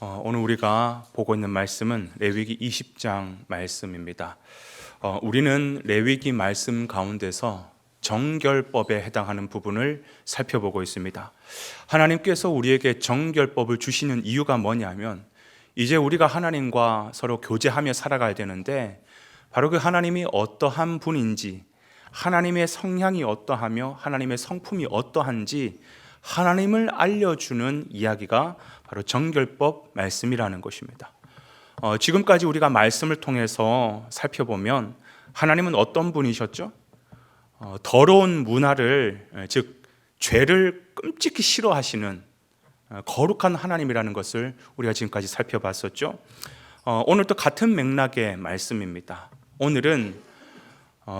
오늘 우리가 보고 있는 말씀은 레위기 20장 말씀입니다. 우리는 레위기 말씀 가운데서 정결법에 해당하는 부분을 살펴보고 있습니다. 하나님께서 우리에게 정결법을 주시는 이유가 뭐냐면 이제 우리가 하나님과 서로 교제하며 살아가야 되는데 바로 그 하나님이 어떠한 분인지, 하나님의 성향이 어떠하며 하나님의 성품이 어떠한지 하나님을 알려주는 이야기가 바로 정결법 말씀이라는 것입니다. 지금까지 우리가 말씀을 통해서 살펴보면 하나님은 어떤 분이셨죠? 더러운 문화를, 즉 죄를 끔찍히 싫어하시는 거룩한 하나님이라는 것을 우리가 지금까지 살펴봤었죠. 오늘도 같은 맥락의 말씀입니다. 오늘은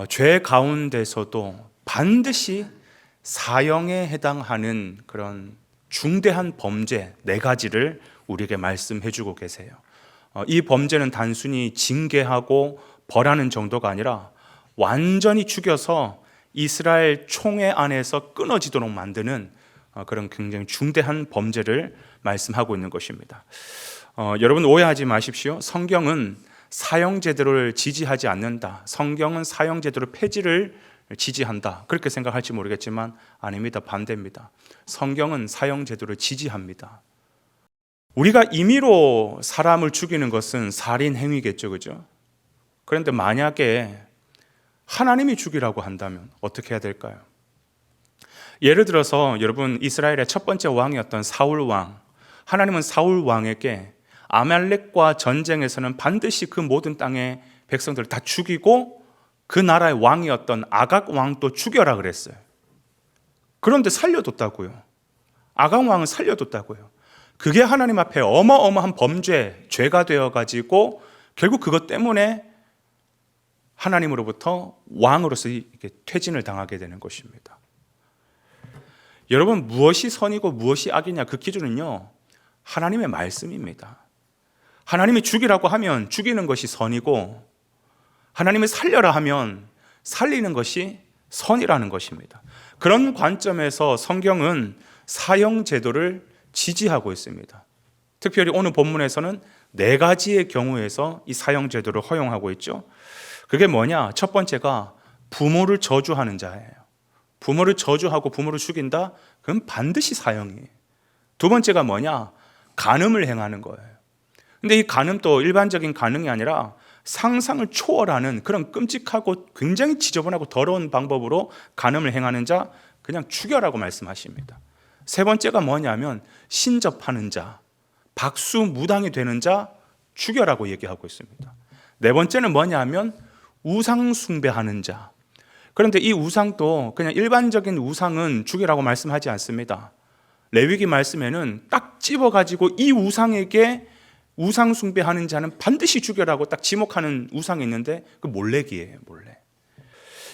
죄 가운데서도 반드시 사형에 해당하는 그런 중대한 범죄 4가지를 우리에게 말씀해 주고 계세요. 이 범죄는 단순히 징계하고 벌하는 정도가 아니라 완전히 죽여서 이스라엘 총회 안에서 끊어지도록 만드는 그런 굉장히 중대한 범죄를 말씀하고 있는 것입니다. 여러분 오해하지 마십시오. 성경은 사형제도를 지지하지 않는다. 성경은 사형제도를 폐지를 지지한다. 그렇게 생각할지 모르겠지만 아닙니다. 반대입니다. 성경은 사형제도를 지지합니다. 우리가 임의로 사람을 죽이는 것은 살인 행위겠죠, 그죠? 그런데 만약에 하나님이 죽이라고 한다면 어떻게 해야 될까요? 예를 들어서 여러분 이스라엘의 첫 번째 왕이었던 사울 왕, 하나님은 사울 왕에게 아말렉과 전쟁에서는 반드시 그 모든 땅의 백성들을 다 죽이고 그 나라의 왕이었던 아각 왕도 죽여라 그랬어요. 그런데 살려뒀다고요. 아각 왕은 살려뒀다고요. 그게 하나님 앞에 어마어마한 범죄, 죄가 되어가지고 결국 그것 때문에 하나님으로부터 왕으로서 이렇게 퇴진을 당하게 되는 것입니다. 여러분 무엇이 선이고 무엇이 악이냐 그 기준은요 하나님의 말씀입니다. 하나님이 죽이라고 하면 죽이는 것이 선이고 하나님이 살려라 하면 살리는 것이 선이라는 것입니다. 그런 관점에서 성경은 사형 제도를 지지하고 있습니다. 특별히 오늘 본문에서는 4가지의 경우에서 이 사형 제도를 허용하고 있죠. 그게 뭐냐? 첫 번째가 부모를 저주하는 자예요. 부모를 저주하고 부모를 죽인다? 그럼 반드시 사형이에요. 두 번째가 뭐냐? 간음을 행하는 거예요. 근데 이 간음도 일반적인 간음이 아니라 상상을 초월하는 그런 끔찍하고 굉장히 지저분하고 더러운 방법으로 간음을 행하는 자 그냥 죽여라고 말씀하십니다. 세 번째가 뭐냐면 신접하는 자, 박수무당이 되는 자 죽여라고 얘기하고 있습니다. 네 번째는 뭐냐면 우상 숭배하는 자. 그런데 이 우상도 그냥 일반적인 우상은 죽이라고 말씀하지 않습니다. 레위기 말씀에는 딱 집어가지고 이 우상에게 우상 숭배하는 자는 반드시 죽여라고 딱 지목하는 우상이 있는데 그 몰렉이에요. 몰렉.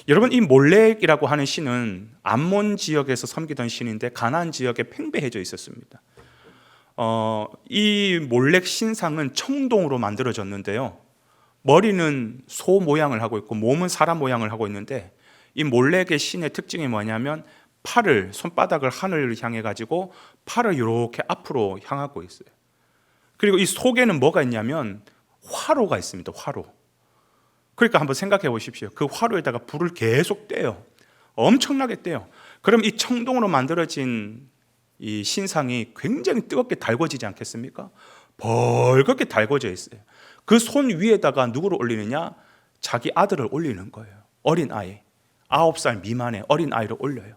여러분 이 몰렉이라고 하는 신은 암몬 지역에서 섬기던 신인데 가나안 지역에 팽배해져 있었습니다. 이 몰렉 신상은 청동으로 만들어졌는데요. 머리는 소 모양을 하고 있고 몸은 사람 모양을 하고 있는데 이 몰렉의 신의 특징이 뭐냐면 팔을 손바닥을 하늘을 향해 가지고 팔을 이렇게 앞으로 향하고 있어요. 그리고 이 속에는 뭐가 있냐면 화로가 있습니다. 화로. 그러니까 한번 생각해 보십시오. 그 화로에다가 불을 계속 떼요. 엄청나게 떼요. 그럼 이 청동으로 만들어진 이 신상이 굉장히 뜨겁게 달궈지지 않겠습니까? 벌겋게 달궈져 있어요. 그 손 위에다가 누구를 올리느냐? 자기 아들을 올리는 거예요. 어린 아이. 9살 미만의 어린 아이를 올려요.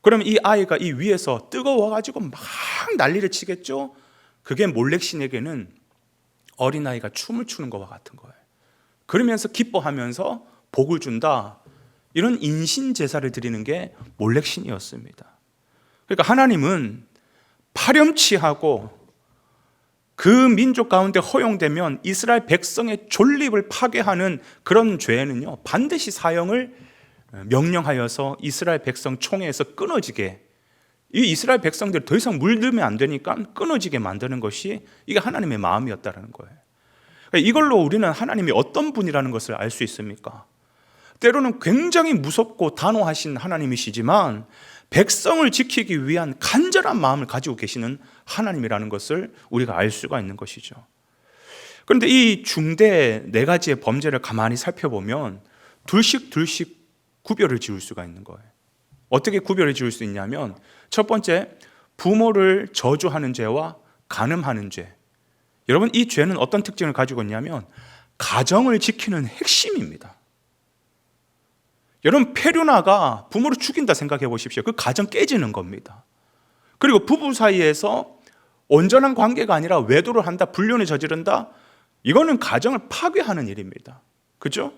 그러면 이 아이가 이 위에서 뜨거워가지고 막 난리를 치겠죠? 그게 몰렉신에게는 어린아이가 춤을 추는 것과 같은 거예요. 그러면서 기뻐하면서 복을 준다. 이런 인신제사를 드리는 게 몰렉신이었습니다. 그러니까 하나님은 파렴치하고 그 민족 가운데 허용되면 이스라엘 백성의 존립을 파괴하는 그런 죄는요 반드시 사형을 명령하여서 이스라엘 백성 총회에서 끊어지게, 이 이스라엘 백성들 더 이상 물들면 안 되니까 끊어지게 만드는 것이 이게 하나님의 마음이었다는 거예요. 이걸로 우리는 하나님이 어떤 분이라는 것을 알 수 있습니까? 때로는 굉장히 무섭고 단호하신 하나님이시지만 백성을 지키기 위한 간절한 마음을 가지고 계시는 하나님이라는 것을 우리가 알 수가 있는 것이죠. 그런데 이 중대 네 가지의 범죄를 가만히 살펴보면 둘씩 구별을 지을 수가 있는 거예요. 어떻게 구별을 지을 수 있냐면, 첫 번째, 부모를 저주하는 죄와 간음하는 죄. 여러분, 이 죄는 어떤 특징을 가지고 있냐면 가정을 지키는 핵심입니다. 여러분, 페류나가 부모를 죽인다 생각해 보십시오. 그 가정 깨지는 겁니다. 그리고 부부 사이에서 온전한 관계가 아니라 외도를 한다, 불륜을 저지른다, 이거는 가정을 파괴하는 일입니다. 그죠?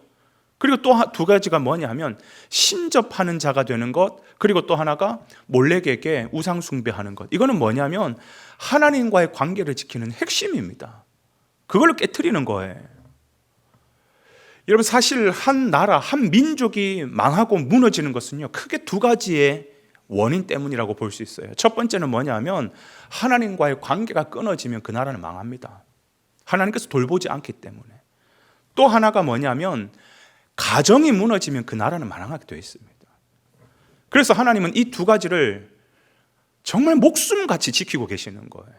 그리고 또 두 가지가 뭐냐 하면 신접하는 자가 되는 것, 그리고 또 하나가 몰렉에게 우상 숭배하는 것. 이거는 뭐냐면 하나님과의 관계를 지키는 핵심입니다. 그걸 깨트리는 거예요. 여러분, 사실 한 나라, 한 민족이 망하고 무너지는 것은요, 크게 두 가지의 원인 때문이라고 볼 수 있어요. 첫 번째는 뭐냐 하면 하나님과의 관계가 끊어지면 그 나라는 망합니다. 하나님께서 돌보지 않기 때문에. 또 하나가 뭐냐면 가정이 무너지면 그 나라는 망하게 되어 있습니다. 그래서 하나님은 이 두 가지를 정말 목숨같이 지키고 계시는 거예요.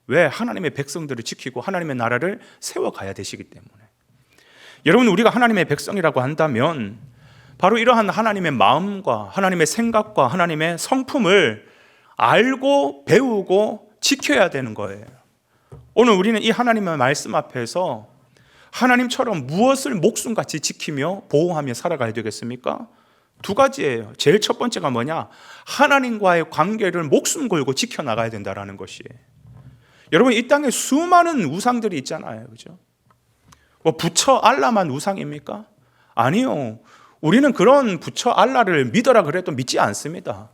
왜? 하나님의 백성들을 지키고 하나님의 나라를 세워가야 되시기 때문에. 여러분, 우리가 하나님의 백성이라고 한다면 바로 이러한 하나님의 마음과 하나님의 생각과 하나님의 성품을 알고 배우고 지켜야 되는 거예요. 오늘 우리는 이 하나님의 말씀 앞에서 하나님처럼 무엇을 목숨같이 지키며 보호하며 살아가야 되겠습니까? 두 가지예요. 제일 첫 번째가 뭐냐? 하나님과의 관계를 목숨 걸고 지켜나가야 된다는 것이에요. 여러분, 이 땅에 수많은 우상들이 있잖아요. 그죠? 뭐 부처 알라만 우상입니까? 아니요. 우리는 그런 부처 알라를 믿어라 그래도 믿지 않습니다.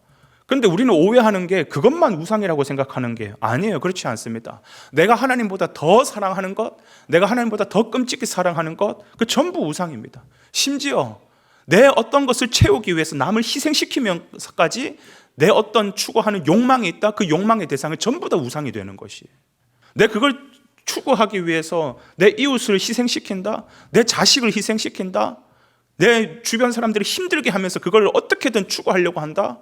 그런데 우리는 오해하는 게 그것만 우상이라고 생각하는 게 아니에요. 그렇지 않습니다. 내가 하나님보다 더 사랑하는 것, 내가 하나님보다 더 끔찍히 사랑하는 것, 그 전부 우상입니다. 심지어 내 어떤 것을 채우기 위해서 남을 희생시키면서까지 내 어떤 추구하는 욕망이 있다, 그 욕망의 대상은 전부 다 우상이 되는 것이에요. 내 그걸 추구하기 위해서 내 이웃을 희생시킨다, 내 자식을 희생시킨다, 내 주변 사람들을 힘들게 하면서 그걸 어떻게든 추구하려고 한다,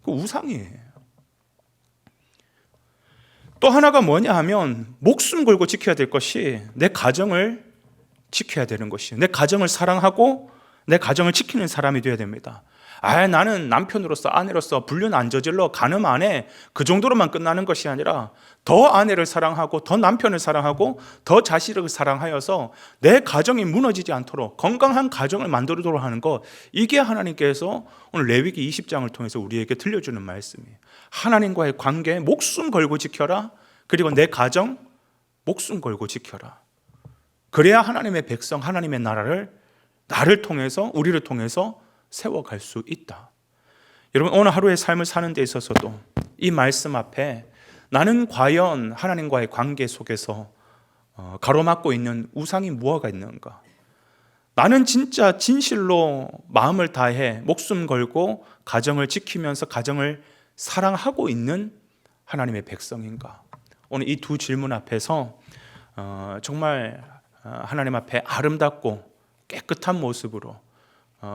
그 우상이에요. 또 하나가 뭐냐 하면 목숨 걸고 지켜야 될 것이 내 가정을 지켜야 되는 것이에요. 내 가정을 사랑하고 내 가정을 지키는 사람이 되어야 됩니다. 나는 남편으로서 아내로서 불륜 안 저질러, 간음 안 해, 그 정도로만 끝나는 것이 아니라 더 아내를 사랑하고 더 남편을 사랑하고 더 자식을 사랑하여서 내 가정이 무너지지 않도록 건강한 가정을 만들도록 하는 것, 이게 하나님께서 오늘 레위기 20장을 통해서 우리에게 들려주는 말씀이에요. 하나님과의 관계 목숨 걸고 지켜라. 그리고 내 가정 목숨 걸고 지켜라. 그래야 하나님의 백성, 하나님의 나를 통해서, 우리를 통해서 세워갈 수 있다. 여러분, 오늘 하루의 삶을 사는 데 있어서도 이 말씀 앞에 나는 과연 하나님과의 관계 속에서 가로막고 있는 우상이 무엇가 있는가? 나는 진짜 진실로 마음을 다해 목숨 걸고 가정을 지키면서 가정을 사랑하고 있는 하나님의 백성인가? 오늘 이 두 질문 앞에서 정말 하나님 앞에 아름답고 깨끗한 모습으로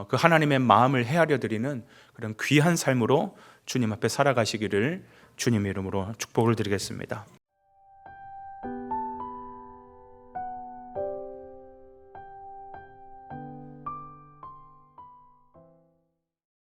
그 하나님의 마음을 헤아려 드리는 그런 귀한 삶으로 주님 앞에 살아가시기를 주님의 이름으로 축복을 드리겠습니다.